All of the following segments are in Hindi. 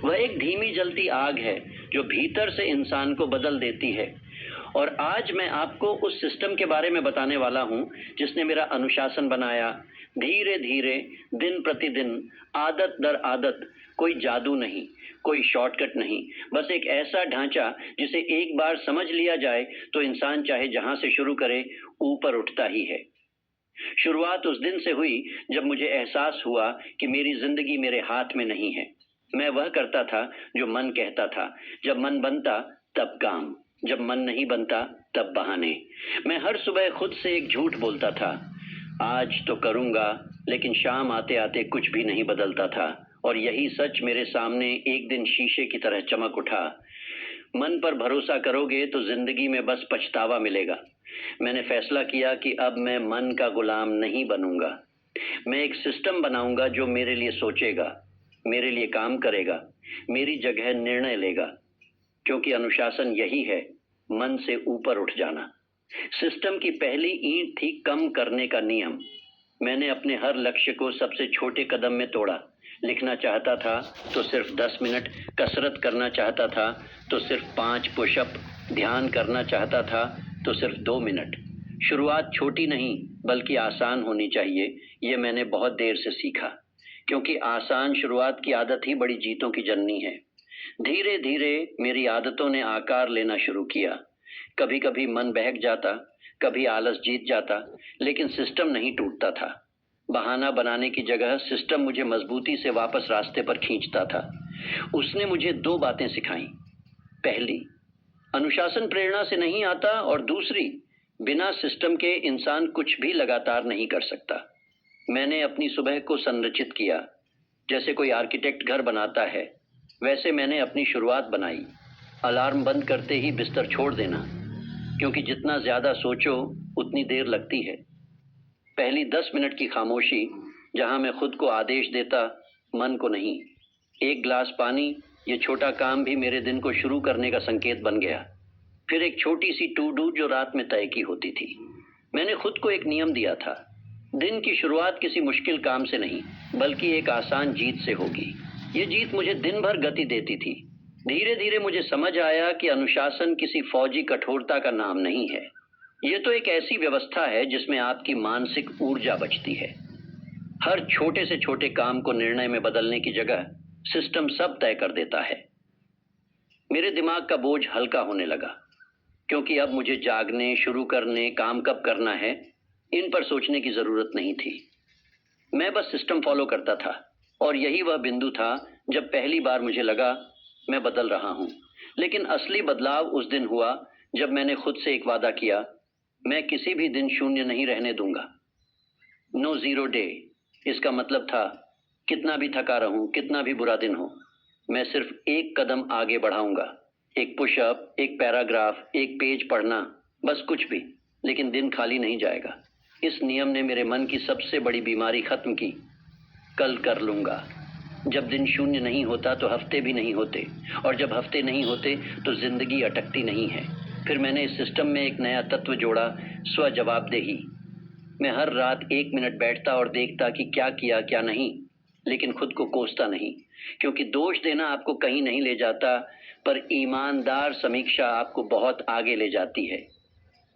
वह एक धीमी जलती आग है जो भीतर से इंसान को बदल देती है। और आज मैं आपको उस सिस्टम के बारे में बताने वाला हूं जिसने मेरा अनुशासन बनाया, धीरे धीरे, दिन प्रतिदिन, आदत दर आदत। कोई जादू नहीं, कोई शॉर्टकट नहीं, बस एक ऐसा ढांचा जिसे एक बार समझ लिया जाए तो इंसान चाहे जहां से शुरू करे ऊपर उठता ही है। शुरुआत उस दिन से हुई जब मुझे एहसास हुआ कि मेरी जिंदगी मेरे हाथ में नहीं है। मैं वह करता था जो मन कहता था। जब मन बनता तब काम, जब मन नहीं बनता तब बहाने। मैं हर सुबह खुद से एक झूठ बोलता था, आज तो करूंगा, लेकिन शाम आते आते कुछ भी नहीं बदलता था। और यही सच मेरे सामने एक दिन शीशे की तरह चमक उठा। मन पर भरोसा करोगे तो जिंदगी में बस पछतावा मिलेगा। मैंने फैसला किया कि अब मैं मन का गुलाम नहीं बनूंगा। मैं एक सिस्टम बनाऊंगा जो मेरे लिए सोचेगा, मेरे लिए काम करेगा, मेरी जगह निर्णय लेगा। क्योंकि अनुशासन यही है, मन से ऊपर उठ जाना। सिस्टम की पहली ईंट थी कम करने का नियम। मैंने अपने हर लक्ष्य को सबसे छोटे कदम में तोड़ा। लिखना चाहता था तो सिर्फ 10 मिनट, कसरत करना चाहता था तो सिर्फ 5 पुशअप, ध्यान करना चाहता था तो सिर्फ 2 मिनट। शुरुआत छोटी नहीं बल्कि आसान होनी चाहिए, ये मैंने बहुत देर से सीखा। क्योंकि आसान शुरुआत की आदत ही बड़ी जीतों की जननी है। धीरे धीरे मेरी आदतों ने आकार लेना शुरू किया। कभी कभी मन बहक जाता, कभी आलस जीत जाता, लेकिन सिस्टम नहीं टूटता था। बहाना बनाने की जगह सिस्टम मुझे मजबूती से वापस रास्ते पर खींचता था। उसने मुझे 2 बातें सिखाई। पहली, अनुशासन प्रेरणा से नहीं आता, और दूसरी, बिना सिस्टम के इंसान कुछ भी लगातार नहीं कर सकता। मैंने अपनी सुबह को संरचित किया। जैसे कोई आर्किटेक्ट घर बनाता है, वैसे मैंने अपनी शुरुआत बनाई। अलार्म बंद करते ही बिस्तर छोड़ देना, क्योंकि जितना ज्यादा सोचो उतनी देर लगती है। पहली 10 मिनट की खामोशी, जहां मैं खुद को आदेश देता, मन को नहीं। एक गिलास पानी, ये छोटा काम भी मेरे दिन को शुरू करने का संकेत बन गया। फिर एक छोटी सी टू डू जो रात में तय की होती थी। मैंने खुद को एक नियम दिया था, दिन की शुरुआत किसी मुश्किल काम से नहीं बल्कि एक आसान जीत से होगी। ये जीत मुझे दिन भर गति देती थी। धीरे धीरे मुझे समझ आया कि अनुशासन किसी फौजी कठोरता का नाम नहीं है। ये तो एक ऐसी व्यवस्था है जिसमें आपकी मानसिक ऊर्जा बचती है। हर छोटे से छोटे काम को निर्णय में बदलने की जगह सिस्टम सब तय कर देता है। मेरे दिमाग का बोझ हल्का होने लगा, क्योंकि अब मुझे जागने, शुरू करने, काम कब करना है, इन पर सोचने की जरूरत नहीं थी। मैं बस सिस्टम फॉलो करता था। और यही वह बिंदु था जब पहली बार मुझे लगा मैं बदल रहा हूं। लेकिन असली बदलाव उस दिन हुआ जब मैंने खुद से एक वादा किया, मैं किसी भी दिन शून्य नहीं रहने दूंगा। No zero day. इसका मतलब था, कितना भी थका रहूं, कितना भी बुरा दिन हो, मैं सिर्फ एक कदम आगे बढ़ाऊंगा। एक पुशअप, एक पैराग्राफ, एक पेज पढ़ना, बस कुछ भी, लेकिन दिन खाली नहीं जाएगा। इस नियम ने मेरे मन की सबसे बड़ी बीमारी खत्म की, कल कर लूंगा। जब दिन शून्य नहीं होता तो हफ्ते भी नहीं होते, और जब हफ्ते नहीं होते तो जिंदगी अटकती नहीं है। फिर मैंने इस सिस्टम में एक नया तत्व जोड़ा, स्व जवाबदेही। मैं हर रात 1 मिनट बैठता और देखता कि क्या किया क्या नहीं, लेकिन खुद को कोसता नहीं, क्योंकि दोष देना आपको कहीं नहीं ले जाता, पर ईमानदार समीक्षा आपको बहुत आगे ले जाती है।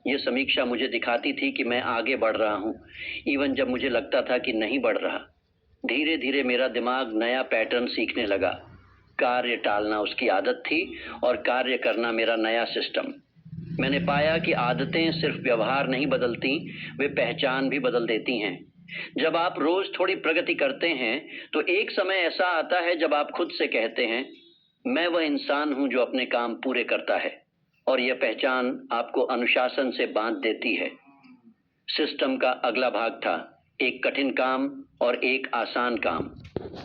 यह समीक्षा मुझे दिखाती थी कि मैं आगे बढ़ रहा हूं, इवन जब मुझे लगता था कि नहीं बढ़ रहा। धीरे धीरे मेरा दिमाग नया पैटर्न सीखने लगा। कार्य टालना उसकी आदत थी और कार्य करना मेरा नया सिस्टम। मैंने पाया कि आदतें सिर्फ व्यवहार नहीं बदलती, वे पहचान भी बदल देती हैं। जब आप रोज थोड़ी प्रगति करते हैं तो एक समय ऐसा आता है जब आप खुद से कहते हैं, मैं वह इंसान हूं जो अपने काम पूरे करता है। और यह पहचान आपको अनुशासन से बांध देती है। सिस्टम का अगला भाग था, एक कठिन काम और एक आसान काम।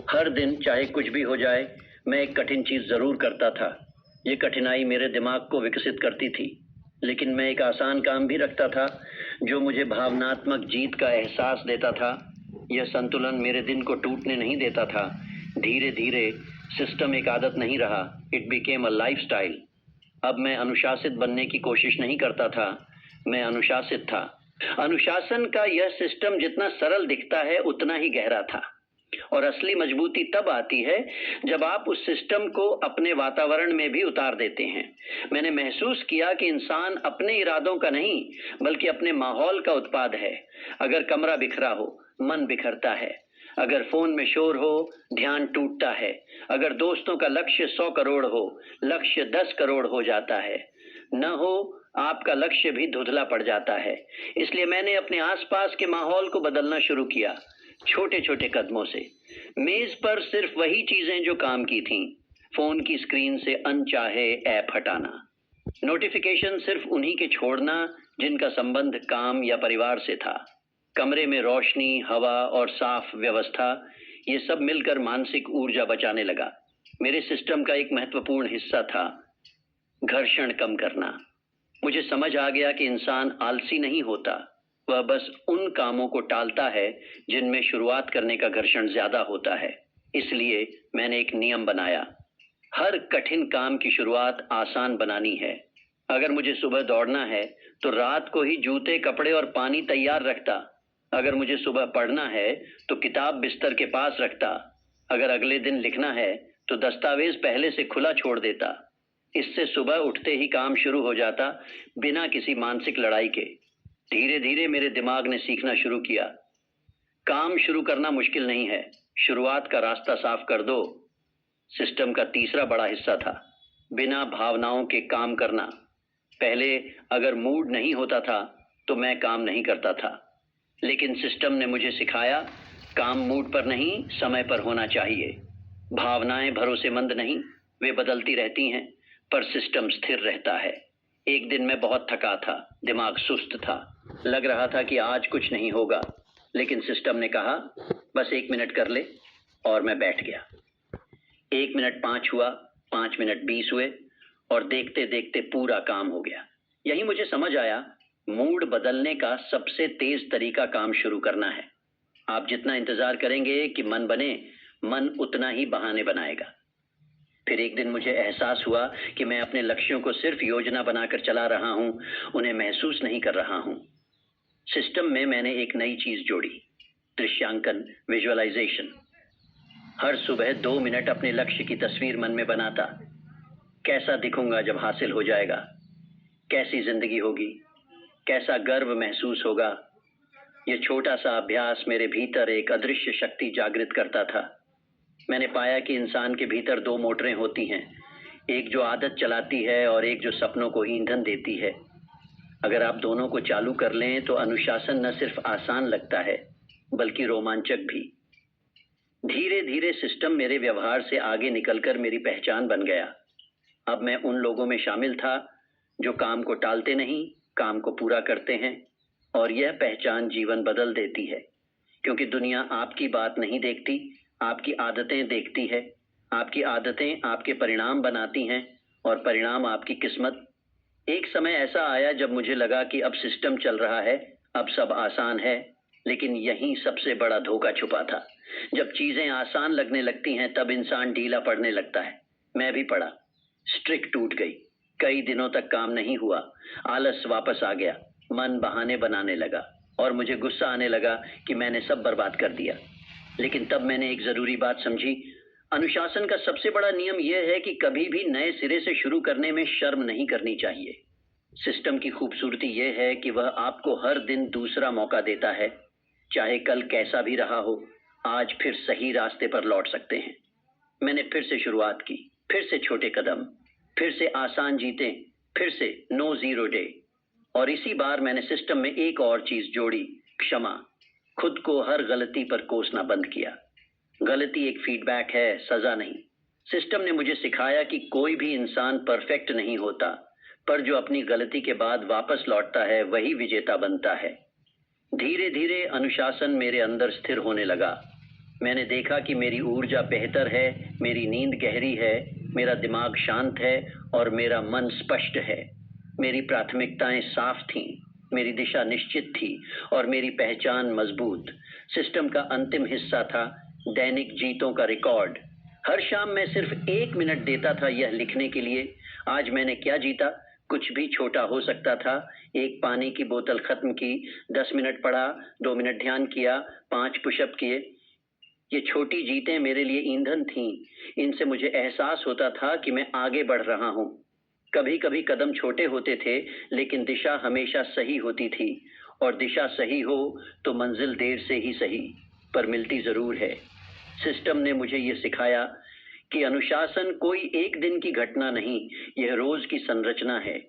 हर दिन चाहे कुछ भी हो जाए, मैं एक कठिन चीज जरूर करता था। ये कठिनाई मेरे दिमाग को विकसित करती थी, लेकिन मैं एक आसान काम भी रखता था जो मुझे भावनात्मक जीत का एहसास देता था। यह संतुलन मेरे दिन को टूटने नहीं देता था। धीरे धीरे सिस्टम एक आदत नहीं रहा, इट बिकेम अ लाइफस्टाइल। अब मैं अनुशासित बनने की कोशिश नहीं करता था, मैं अनुशासित था। अनुशासन का यह सिस्टम जितना सरल दिखता है उतना ही गहरा था। और असली मजबूती तब आती है जब आप उस सिस्टम को अपने वातावरण में भी उतार देते हैं। मैंने महसूस किया कि इंसान अपने इरादों का नहीं बल्कि अपने माहौल का उत्पाद है। अगर कमरा बिखरा हो, मन बिखरता है। अगर फोन में शोर हो, ध्यान टूटता है। अगर दोस्तों का लक्ष्य 100 करोड़ हो, लक्ष्य 10 करोड़ हो जाता है। न हो, आपका लक्ष्य भी धुंधला पड़ जाता है। इसलिए मैंने अपने आसपास के माहौल को बदलना शुरू किया, छोटे छोटे कदमों से। मेज पर सिर्फ वही चीजें जो काम की थीं। फोन की स्क्रीन से अनचाहे ऐप हटाना, नोटिफिकेशन सिर्फ उन्हीं के छोड़ना जिनका संबंध काम या परिवार से था। कमरे में रोशनी, हवा और साफ व्यवस्था, ये सब मिलकर मानसिक ऊर्जा बचाने लगा। मेरे सिस्टम का एक महत्वपूर्ण हिस्सा था घर्षण कम करना। मुझे समझ आ गया कि इंसान आलसी नहीं होता, वह बस उन कामों को टालता है जिनमें शुरुआत करने का घर्षण ज्यादा होता है। इसलिए मैंने एक नियम बनाया, हर कठिन काम की शुरुआत आसान बनानी है। अगर मुझे सुबह दौड़ना है तो रात को ही जूते, कपड़े और पानी तैयार रखता। अगर मुझे सुबह पढ़ना है तो किताब बिस्तर के पास रखता। अगर अगले दिन लिखना है तो दस्तावेज पहले से खुला छोड़ देता। इससे सुबह उठते ही काम शुरू हो जाता, बिना किसी मानसिक लड़ाई के। धीरे धीरे मेरे दिमाग ने सीखना शुरू किया, काम शुरू करना मुश्किल नहीं है, शुरुआत का रास्ता साफ कर दो। सिस्टम का तीसरा बड़ा हिस्सा था बिना भावनाओं के काम करना। पहले अगर मूड नहीं होता था तो मैं काम नहीं करता था, लेकिन सिस्टम ने मुझे सिखाया, काम मूड पर नहीं, समय पर होना चाहिए। भावनाएं भरोसेमंद नहीं, वे बदलती रहती हैं, पर सिस्टम स्थिर रहता है। एक दिन मैं बहुत थका था, दिमाग सुस्त था, लग रहा था कि आज कुछ नहीं होगा, लेकिन सिस्टम ने कहा बस 1 मिनट कर ले, और मैं बैठ गया। 1 मिनट 5 हुआ, 5 मिनट 20 हुए, और देखते देखते पूरा काम हो गया। यही मुझे समझ आया, मूड बदलने का सबसे तेज तरीका काम शुरू करना है। आप जितना इंतजार करेंगे कि मन बने, मन उतना ही बहाने बनाएगा। फिर एक दिन मुझे एहसास हुआ कि मैं अपने लक्ष्यों को सिर्फ योजना बनाकर चला रहा हूं, उन्हें महसूस नहीं कर रहा हूं। सिस्टम में मैंने एक नई चीज जोड़ी, दृश्यांकन, विजुअलाइजेशन। हर सुबह 2 मिनट अपने लक्ष्य की तस्वीर मन में बनाता। कैसा दिखूंगा जब हासिल हो जाएगा, कैसी जिंदगी होगी, कैसा गर्व महसूस होगा। यह छोटा सा अभ्यास मेरे भीतर एक अदृश्य शक्ति जागृत करता था। मैंने पाया कि इंसान के भीतर 2 मोटरें होती हैं, एक जो आदत चलाती है और एक जो सपनों को ईंधन देती है। अगर आप दोनों को चालू कर लें तो अनुशासन न सिर्फ आसान लगता है बल्कि रोमांचक भी। धीरे धीरे सिस्टम मेरे व्यवहार से आगे निकलकर मेरी पहचान बन गया। अब मैं उन लोगों में शामिल था जो काम को टालते नहीं, काम को पूरा करते हैं, और यह पहचान जीवन बदल देती है। क्योंकि दुनिया आपकी बात नहीं देखती, आपकी आदतें देखती है। आपकी आदतें आपके परिणाम बनाती हैं, और परिणाम आपकी किस्मत। एक समय ऐसा आया जब मुझे लगा कि अब सिस्टम चल रहा है, अब सब आसान है, लेकिन यहीं सबसे बड़ा धोखा छुपा था। जब चीजें आसान लगने लगती हैं तब इंसान ढीला पड़ने लगता है। मैं भी पड़ा। स्ट्रिक टूट गई, कई दिनों तक काम नहीं हुआ, आलस वापस आ गया, मन बहाने बनाने लगा, और मुझे गुस्सा आने लगा कि मैंने सब बर्बाद कर दिया। लेकिन तब मैंने एक जरूरी बात समझी, अनुशासन का सबसे बड़ा नियम यह है कि कभी भी नए सिरे से शुरू करने में शर्म नहीं करनी चाहिए। सिस्टम की खूबसूरती यह है कि वह आपको हर दिन दूसरा मौका देता है। चाहे कल कैसा भी रहा हो, आज फिर सही रास्ते पर लौट सकते हैं। मैंने फिर से शुरुआत की, फिर से छोटे कदम, फिर से आसान जीतें, फिर से नो जीरो डे। और इसी बार मैंने सिस्टम में एक और चीज जोड़ी, क्षमा। खुद को हर गलती पर कोसना बंद किया। गलती एक फीडबैक है, सजा नहीं। सिस्टम ने मुझे सिखाया कि कोई भी इंसान परफेक्ट नहीं होता, पर जो अपनी गलती के बाद वापस लौटता है वही विजेता बनता है। धीरे धीरे अनुशासन मेरे अंदर स्थिर होने लगा। मैंने देखा कि मेरी ऊर्जा बेहतर है, मेरी नींद गहरी है, मेरा दिमाग शांत है, और मेरा मन स्पष्ट है। मेरी प्राथमिकताएं साफ थीं, मेरी दिशा निश्चित थी, और मेरी पहचान मजबूत। सिस्टम का अंतिम हिस्सा था दैनिक जीतों का रिकॉर्ड। हर शाम मैं सिर्फ 1 मिनट देता था यह लिखने के लिए, आज मैंने क्या जीता। कुछ भी छोटा हो सकता था। 1 पानी की बोतल खत्म की, 10 मिनट पढ़ा, 2 मिनट ध्यान किया, 5 पुशअप किए। ये छोटी जीतें मेरे लिए ईंधन थीं। इनसे मुझे एहसास होता था कि मैं आगे बढ़ रहा हूँ। कभी कभी कदम छोटे होते थे, लेकिन दिशा हमेशा सही होती थी। और दिशा सही हो तो मंजिल देर से ही सही, पर मिलती जरूर है। सिस्टम ने मुझे ये सिखाया कि अनुशासन कोई एक दिन की घटना नहीं, यह रोज की संरचना है।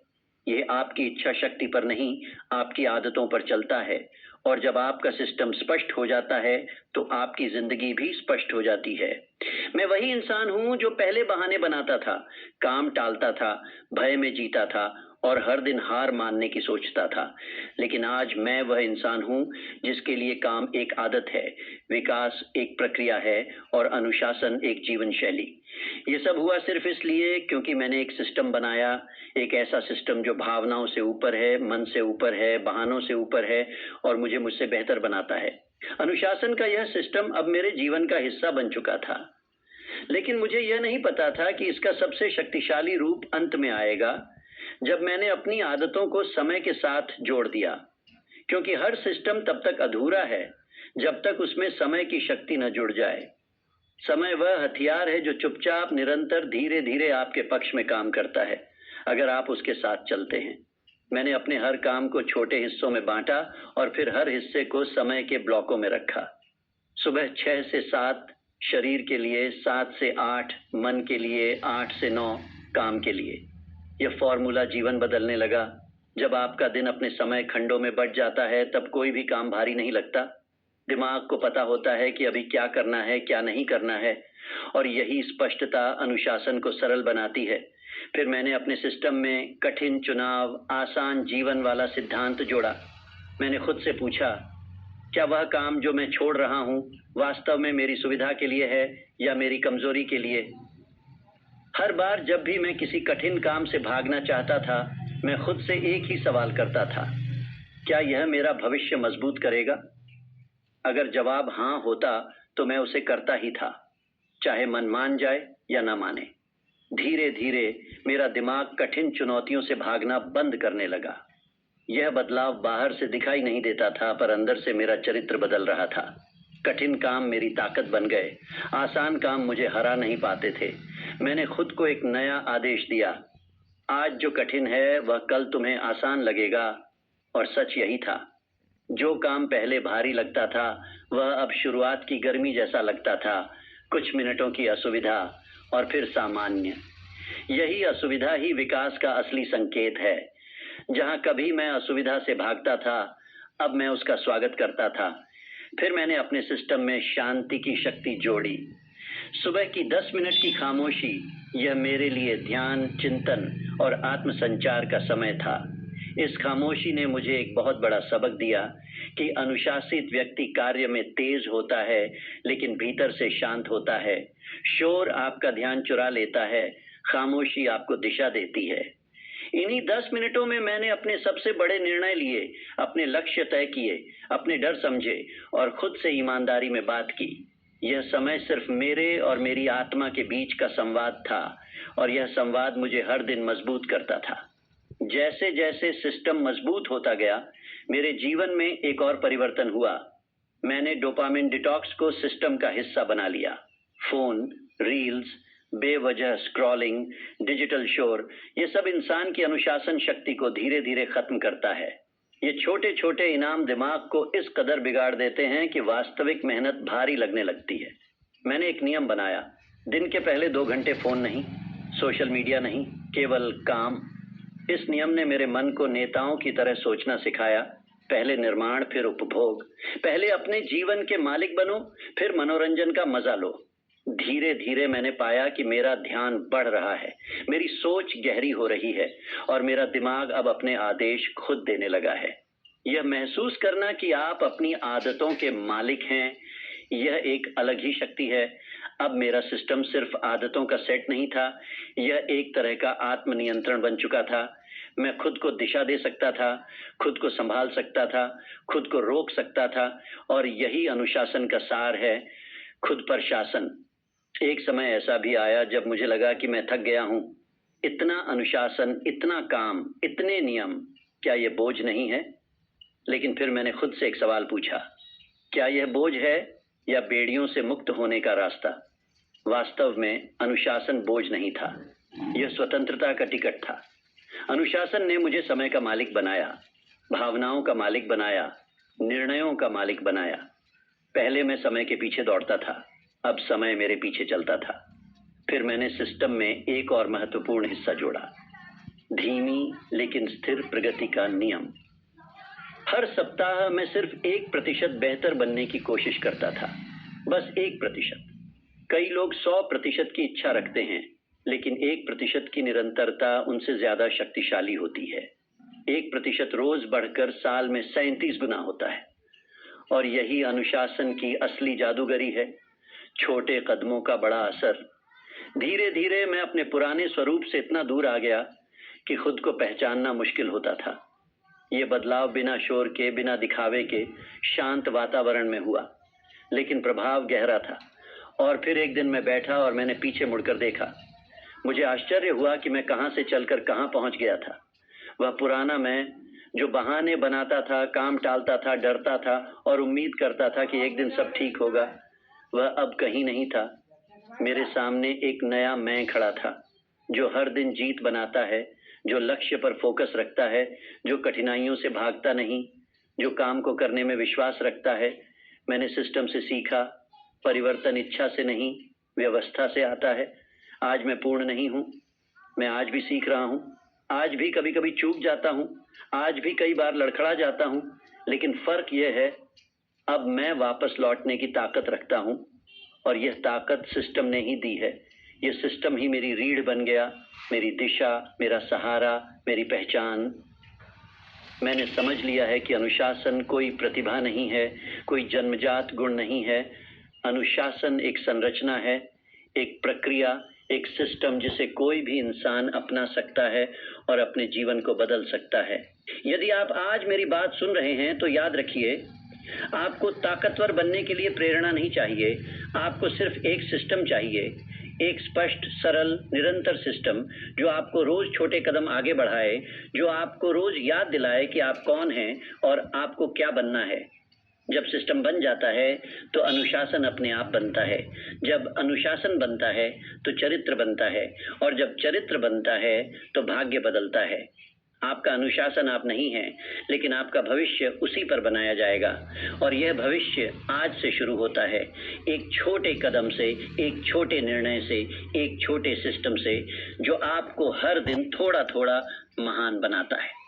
यह आपकी इच्छा शक्ति पर नहीं, आपकी आदतों पर चलता है। और जब आपका सिस्टम स्पष्ट हो जाता है तो आपकी जिंदगी भी स्पष्ट हो जाती है। मैं वही इंसान हूं जो पहले बहाने बनाता था, काम टालता था, भय में जीता था और हर दिन हार मानने की सोचता था। लेकिन आज मैं वह इंसान हूं जिसके लिए काम एक आदत है, विकास एक प्रक्रिया है और अनुशासन एक जीवन शैली। ये सब हुआ सिर्फ इसलिए क्योंकि मैंने एक सिस्टम बनाया, एक ऐसा सिस्टम जो भावनाओं से ऊपर है, मन से ऊपर है, बहानों से ऊपर है और मुझे मुझसे बेहतर बनाता है। अनुशासन का यह सिस्टम अब मेरे जीवन का हिस्सा बन चुका था, लेकिन मुझे यह नहीं पता था कि इसका सबसे शक्तिशाली रूप अंत में आएगा, जब मैंने अपनी आदतों को समय के साथ जोड़ दिया। क्योंकि हर सिस्टम तब तक अधूरा है जब तक उसमें समय की शक्ति न जुड़ जाए। समय वह हथियार है जो चुपचाप, निरंतर, धीरे धीरे आपके पक्ष में काम करता है, अगर आप उसके साथ चलते हैं। मैंने अपने हर काम को छोटे हिस्सों में बांटा और फिर हर हिस्से को समय के ब्लॉकों में रखा। सुबह 6 से 7 शरीर के लिए, 7 से 8 मन के लिए, 8 से 9 काम के लिए। यह फॉर्मूला जीवन बदलने लगा। जब आपका दिन अपने समय खंडों में बंट जाता है तब कोई भी काम भारी नहीं लगता। दिमाग को पता होता है कि अभी क्या करना है, क्या नहीं करना है, और यही स्पष्टता अनुशासन को सरल बनाती है। फिर मैंने अपने सिस्टम में कठिन चुनाव, आसान जीवन वाला सिद्धांत जोड़ा। मैंने खुद से पूछा, क्या वह काम जो मैं छोड़ रहा हूँ वास्तव में मेरी सुविधा के लिए है या मेरी कमजोरी के लिए? हर बार जब भी मैं किसी कठिन काम से भागना चाहता था, मैं खुद से एक ही सवाल करता था, क्या यह मेरा भविष्य मजबूत करेगा? अगर जवाब हाँ होता तो मैं उसे करता ही था, चाहे मन मान जाए या ना माने। धीरे धीरे मेरा दिमाग कठिन चुनौतियों से भागना बंद करने लगा। यह बदलाव बाहर से दिखाई नहीं देता था, पर अंदर से मेरा चरित्र बदल रहा था। कठिन काम मेरी ताकत बन गए, आसान काम मुझे हरा नहीं पाते थे। मैंने खुद को एक नया आदेश दिया, आज जो कठिन है वह कल तुम्हें आसान लगेगा। और सच यही था। जो काम पहले भारी लगता था वह अब शुरुआत की गर्मी जैसा लगता था, कुछ मिनटों की असुविधा और फिर सामान्य। यही असुविधा ही विकास का असली संकेत है। जहां कभी मैं असुविधा से भागता था, अब मैं उसका स्वागत करता था। फिर मैंने अपने सिस्टम में शांति की शक्ति जोड़ी। सुबह की 10 मिनट की खामोशी, यह मेरे लिए ध्यान, चिंतन और आत्मसंचार का समय था। इस खामोशी ने मुझे एक बहुत बड़ा सबक दिया कि अनुशासित व्यक्ति कार्य में तेज होता है, लेकिन भीतर से शांत होता है। शोर आपका ध्यान चुरा लेता है, खामोशी आपको दिशा देती है। इन्हीं 10 मिनटों में मैंने अपने सबसे बड़े निर्णय लिए, अपने लक्ष्य तय किए, अपने डर समझे और खुद से ईमानदारी में बात की। यह समय सिर्फ मेरे और मेरी आत्मा के बीच का संवाद था, और यह संवाद मुझे हर दिन मजबूत करता था। जैसे जैसे सिस्टम मजबूत होता गया, मेरे जीवन में एक और परिवर्तन हुआ। मैंने डोपामिन डिटॉक्स को सिस्टम का हिस्सा बना लिया। फोन, रील्स, बेवजह स्क्रॉलिंग, डिजिटल शोर, ये सब इंसान की अनुशासन शक्ति को धीरे धीरे खत्म करता है। ये छोटे छोटे इनाम दिमाग को इस कदर बिगाड़ देते हैं कि वास्तविक मेहनत भारी लगने लगती है। मैंने एक नियम बनाया, दिन के पहले 2 घंटे फोन नहीं, सोशल मीडिया नहीं, केवल काम। इस नियम ने मेरे मन को नेताओं की तरह सोचना सिखाया। पहले निर्माण, फिर उपभोग। पहले अपने जीवन के मालिक बनो, फिर मनोरंजन का मजा लो। धीरे धीरे मैंने पाया कि मेरा ध्यान बढ़ रहा है, मेरी सोच गहरी हो रही है और मेरा दिमाग अब अपने आदेश खुद देने लगा है। यह महसूस करना कि आप अपनी आदतों के मालिक हैं, यह एक अलग ही शक्ति है। अब मेरा सिस्टम सिर्फ आदतों का सेट नहीं था, यह एक तरह का आत्मनियंत्रण बन चुका था। मैं खुद को दिशा दे सकता था, खुद को संभाल सकता था, खुद को रोक सकता था, और यही अनुशासन का सार है, खुद पर शासन। एक समय ऐसा भी आया जब मुझे लगा कि मैं थक गया हूँ। इतना अनुशासन, इतना काम, इतने नियम, क्या यह बोझ नहीं है? लेकिन फिर मैंने खुद से एक सवाल पूछा, क्या यह बोझ है या बेड़ियों से मुक्त होने का रास्ता। वास्तव में अनुशासन बोझ नहीं था, यह स्वतंत्रता का टिकट था। अनुशासन ने मुझे समय का मालिक बनाया, भावनाओं का मालिक बनाया, निर्णयों का मालिक बनाया। पहले मैं समय के पीछे दौड़ता था, अब समय मेरे पीछे चलता था। फिर मैंने सिस्टम में एक और महत्वपूर्ण हिस्सा जोड़ा, धीमी लेकिन स्थिर प्रगति का नियम। हर सप्ताह मैं सिर्फ 1% बेहतर बनने की कोशिश करता था, बस 1%। कई लोग 100% की इच्छा रखते हैं, लेकिन 1% की निरंतरता उनसे ज्यादा शक्तिशाली होती है। 1% रोज बढ़कर साल में 37 गुना होता है। और यही अनुशासन की असली जादूगरी है, छोटे कदमों का बड़ा असर। धीरे धीरे मैं अपने पुराने स्वरूप से इतना दूर आ गया कि खुद को पहचानना मुश्किल होता था। ये बदलाव बिना शोर के, बिना दिखावे के, शांत वातावरण में हुआ, लेकिन प्रभाव गहरा था। और फिर एक दिन मैं बैठा और मैंने पीछे मुड़कर देखा। मुझे आश्चर्य हुआ कि मैं कहां से चलकर कहां पहुंच गया था। वह पुराना मैं जो बहाने बनाता था, काम टालता था, डरता था और उम्मीद करता था कि एक दिन सब ठीक होगा, वह अब कहीं नहीं था। मेरे सामने एक नया मैं खड़ा था, जो हर दिन जीत बनाता है, जो लक्ष्य पर फोकस रखता है, जो कठिनाइयों से भागता नहीं, जो काम को करने में विश्वास रखता है। मैंने सिस्टम से सीखा, परिवर्तन इच्छा से नहीं, व्यवस्था से आता है। आज मैं पूर्ण नहीं हूँ, मैं आज भी सीख रहा हूँ, आज भी कभी कभी चूक जाता हूँ, आज भी कई बार लड़खड़ा जाता हूँ, लेकिन फर्क यह है, अब मैं वापस लौटने की ताकत रखता हूँ। और यह ताकत सिस्टम ने ही दी है। यह सिस्टम ही मेरी रीढ़ बन गया, मेरी दिशा, मेरा सहारा, मेरी पहचान। मैंने समझ लिया है कि अनुशासन कोई प्रतिभा नहीं है, कोई जन्मजात गुण नहीं है। अनुशासन एक संरचना है, एक प्रक्रिया, एक सिस्टम जिसे कोई भी इंसान अपना सकता है और अपने जीवन को बदल सकता है। यदि आप आज मेरी बात सुन रहे हैं तो याद रखिए, आपको ताकतवर बनने के लिए प्रेरणा नहीं चाहिए, आपको सिर्फ एक सिस्टम चाहिए, एक स्पष्ट, सरल, निरंतर सिस्टम जो आपको रोज छोटे कदम आगे बढ़ाए, जो आपको रोज याद दिलाए कि आप कौन हैं और आपको क्या बनना है। जब सिस्टम बन जाता है तो अनुशासन अपने आप बनता है, जब अनुशासन बनता है तो चरित्र बनता है, और जब चरित्र बनता है तो भाग्य बदलता है। आपका अनुशासन आप नहीं है, लेकिन आपका भविष्य उसी पर बनाया जाएगा। और यह भविष्य आज से शुरू होता है, एक छोटे कदम से, एक छोटे निर्णय से, एक छोटे सिस्टम से, जो आपको हर दिन थोड़ा थोड़ा महान बनाता है।